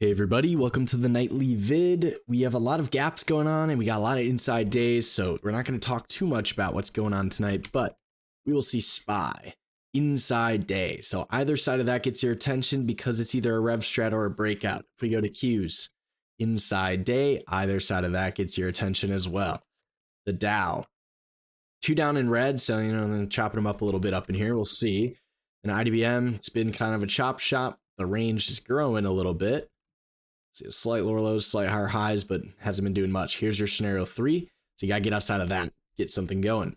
Hey everybody, welcome to the nightly vid. We have a lot of gaps going on and we got a lot of inside days, so we're not going to talk too much about what's going on tonight, but we will see SPY, inside day. So either side of that gets your attention because it's either a rev strat or a breakout. If we go to Qs, inside day, either side of that gets your attention as well. The Dow, 2 down in red, so then chopping them up a little bit up in here, we'll see. And IDBM, it's been kind of a chop shop. The range is growing a little bit. See a slight lower lows, slight higher highs, but hasn't been doing much. Here's your scenario 3. So you got to get outside of that, get something going.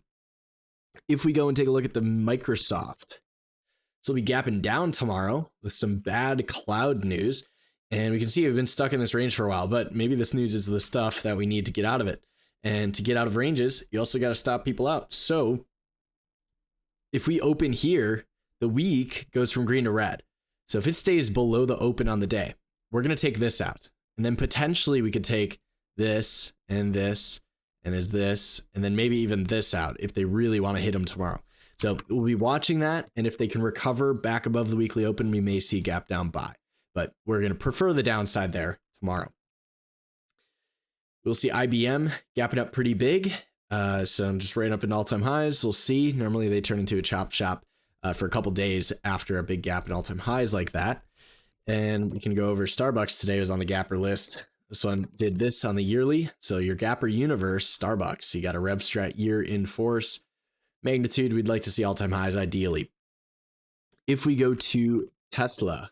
If we go and take a look at the Microsoft, so we'll be gapping down tomorrow with some bad cloud news. And we can see we've been stuck in this range for a while, but maybe this news is the stuff that we need to get out of it. And to get out of ranges, you also got to stop people out. So if we open here, the week goes from green to red. So if it stays below the open on the day, we're going to take this out. And then potentially we could take this, and is this, and then maybe even this out if they really want to hit them tomorrow. So we'll be watching that. And if they can recover back above the weekly open, we may see gap down buy. But we're going to prefer the downside there tomorrow. We'll see IBM gapping up pretty big. So I'm just right up in all-time highs. We'll see. Normally they turn into a chop shop for a couple days after a big gap in all-time highs like that. And we can go over Starbucks today was on the Gapper list. This one did this on the yearly. So your Gapper universe, Starbucks, you got a rev strat year in force. Magnitude, we'd like to see all-time highs ideally. If we go to Tesla,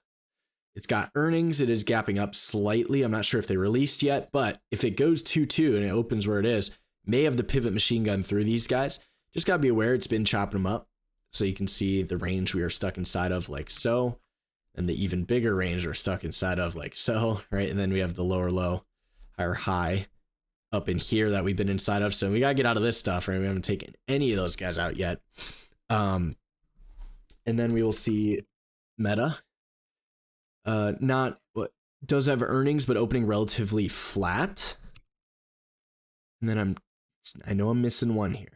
it's got earnings. It is gapping up slightly. I'm not sure if they released yet, but if it goes 2-2 and it opens where it is, may have the pivot machine gun through these guys. Just got to be aware it's been chopping them up. So you can see the range we are stuck inside of like so. And the even bigger range we're stuck inside of like so, right? And then we have the lower low, higher high up in here that we've been inside of. So we got to get out of this stuff, right? We haven't taken any of those guys out yet. And then we will see Meta. Not what does have earnings, but opening relatively flat. And then I know I'm missing one here.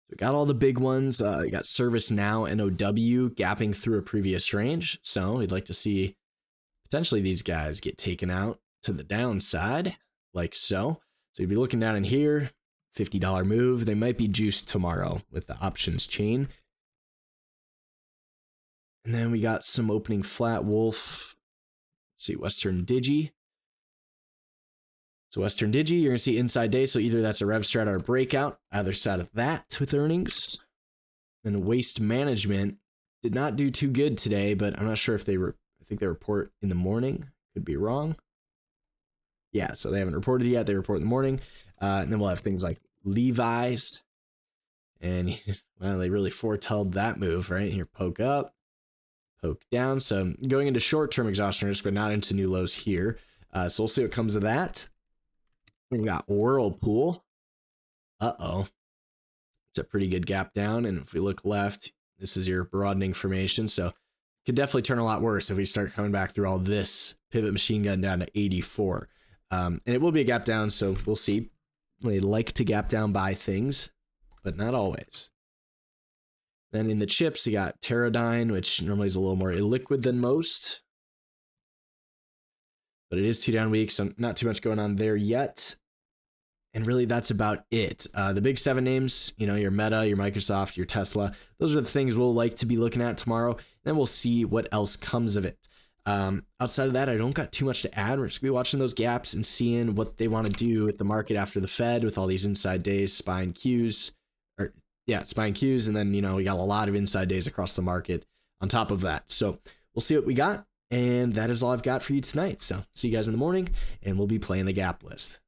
We got all the big ones. You got ServiceNow, NOW gapping through a previous range. So we'd like to see potentially these guys get taken out to the downside like so. So you'd be looking down in here, $50 move. They might be juiced tomorrow with the options chain. And then we got some opening flat wolf. Let's see, Western Digi. So Western Digi, you're going to see inside day. So either that's a rev strat or a breakout. Either side of that with earnings. Then Waste Management did not do too good today, but I'm not sure if I think they report in the morning. Could be wrong. Yeah, so they haven't reported yet. They report in the morning. And then we'll have things like Levi's. And, well, they really foretold that move, right? Here, poke up, poke down. So going into short-term exhaustion risk, but not into new lows here. So we'll see what comes of that. We got Whirlpool. It's a pretty good gap down. And if we look left, this is your broadening formation. So it could definitely turn a lot worse if we start coming back through all this pivot machine gun down to 84. And it will be a gap down, so we'll see. They like to gap down by things, but not always. Then in the chips, you got Teradyne, which normally is a little more illiquid than most. But it is 2 down weeks, so not too much going on there yet. And really, that's about it. The big 7 names, your Meta, your Microsoft, your Tesla, those are the things we'll like to be looking at tomorrow. Then we'll see what else comes of it. Outside of that, I don't got too much to add. We're just going to be watching those gaps and seeing what they want to do with the market after the Fed with all these inside days, SPY and Qs. SPY and Qs. And then, we got a lot of inside days across the market on top of that. So we'll see what we got. And that is all I've got for you tonight. So see you guys in the morning, and we'll be playing the gap list.